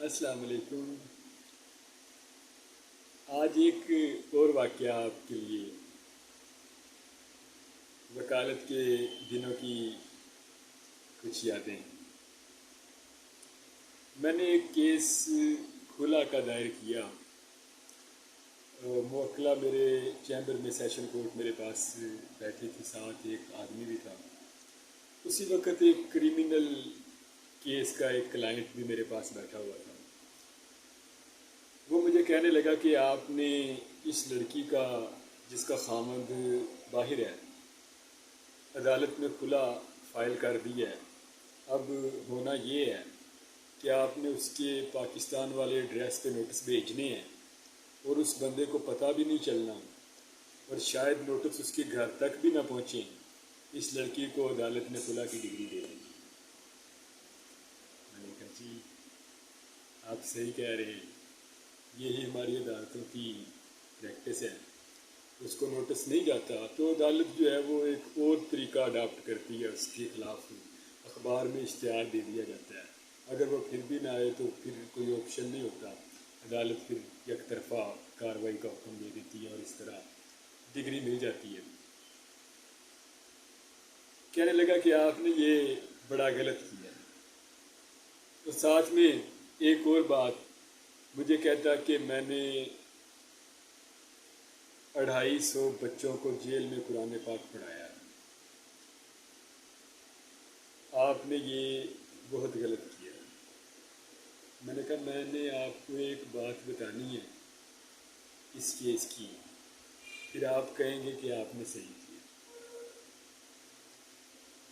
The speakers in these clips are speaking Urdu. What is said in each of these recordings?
السلام علیکم۔ آج ایک اور واقعہ آپ کے لیے وکالت کے دنوں کی کچھ یادیں۔ میں نے ایک کیس کھلا کا دائر کیا۔ موکلہ میرے چیمبر میں سیشن کورٹ میرے پاس بیٹھی تھی، ساتھ ایک آدمی بھی تھا۔ اسی وقت ایک کریمنل کیس کا ایک کلائنٹ بھی میرے پاس بیٹھا ہوا تھا۔ وہ مجھے کہنے لگا کہ آپ نے اس لڑکی کا جس کا خامند باہر ہے عدالت میں کھلا فائل کر دی ہے۔ اب ہونا یہ ہے کہ آپ نے اس کے پاکستان والے ایڈریس پہ نوٹس بھیجنے ہیں اور اس بندے کو پتہ بھی نہیں چلنا، اور شاید نوٹس اس کے گھر تک بھی نہ پہنچیں۔ اس لڑکی کو عدالت نے کھلا کی ڈگری دے دی۔ میں نے کہا جی آپ صحیح کہہ رہے ہیں، یہی ہماری عدالتوں کی پریکٹس ہے۔ اس کو نوٹس نہیں جاتا تو عدالت جو ہے وہ ایک اور طریقہ اڈاپٹ کرتی ہے، اس کے خلاف اخبار میں اشتہار دے دیا جاتا ہے۔ اگر وہ پھر بھی نہ آئے تو پھر کوئی آپشن نہیں ہوتا، عدالت پھر یک طرفہ کارروائی کا حکم دے دیتی ہے اور اس طرح ڈگری مل جاتی ہے۔ کہنے لگا کہ آپ نے یہ بڑا غلط کیا ہے، اور ساتھ میں ایک اور بات مجھے کہتا کہ میں نے 250 بچوں کو جیل میں قرآن پاک پڑھایا، آپ نے یہ بہت غلط کیا۔ میں نے کہا میں نے آپ کو ایک بات بتانی ہے اس کیس کی، پھر آپ کہیں گے کہ آپ نے صحیح کیا۔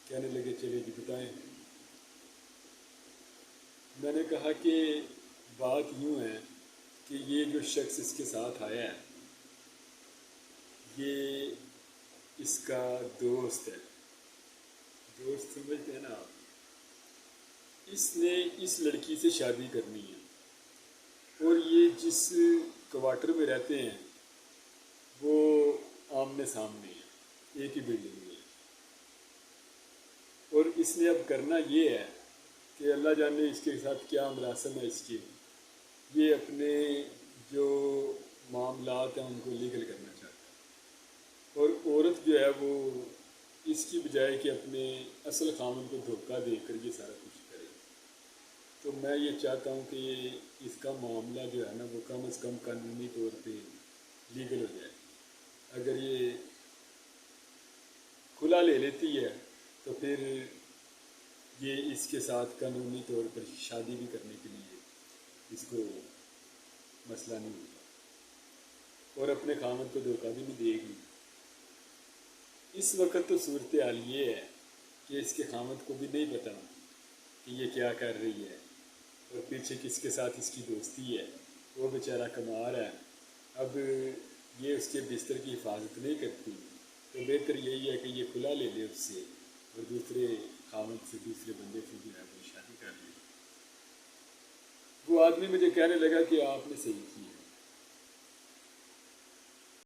کہنے لگے چلے جی بتائیں۔ میں نے کہا کہ بات یوں ہے کہ یہ جو شخص اس کے ساتھ آیا ہے یہ اس کا دوست ہے۔ دوست سمجھتے ہیں نا آپ؟ اس نے اس لڑکی سے شادی کرنی ہے، اور یہ جس کوارٹر میں رہتے ہیں وہ آمنے سامنے ہیں، ایک ہی بلڈنگ میں۔ اور اس نے اب کرنا یہ ہے کہ اللہ جانے اس کے ساتھ کیا مراسم ہے اس کی، یہ اپنے جو معاملات ہیں ان کو لیگل کرنا چاہتا ہے، اور عورت جو ہے وہ اس کی بجائے کہ اپنے اصل خامن کو دھوکہ دے کر یہ سارا کچھ کرے۔ تو میں یہ چاہتا ہوں کہ اس کا معاملہ جو ہے نا وہ کم از کم قانونی طور پہ لیگل ہو جائے۔ اگر یہ کھلا لے لیتی ہے تو پھر یہ اس کے ساتھ قانونی طور پر شادی بھی کرنے کے لیے اس کو مسئلہ نہیں ہوگا، اور اپنے خامد کو دھوکہ بھی نہیں دے گی۔ اس وقت تو صورتحال یہ ہے کہ اس کے خامد کو بھی نہیں پتا کہ یہ کیا کر رہی ہے، اور پیچھے کس کے ساتھ اس کی دوستی ہے۔ وہ بیچارہ کما رہا ہے، اب یہ اس کے بستر کی حفاظت نہیں کرتی، تو بہتر یہی ہے کہ یہ کھلا لے لے اس سے، اور دوسرے خامد سے دوسرے بندے سے جو ہے وہ شادی کر لے۔ وہ آدمی مجھے کہنے لگا کہ آپ نے صحیح کیا۔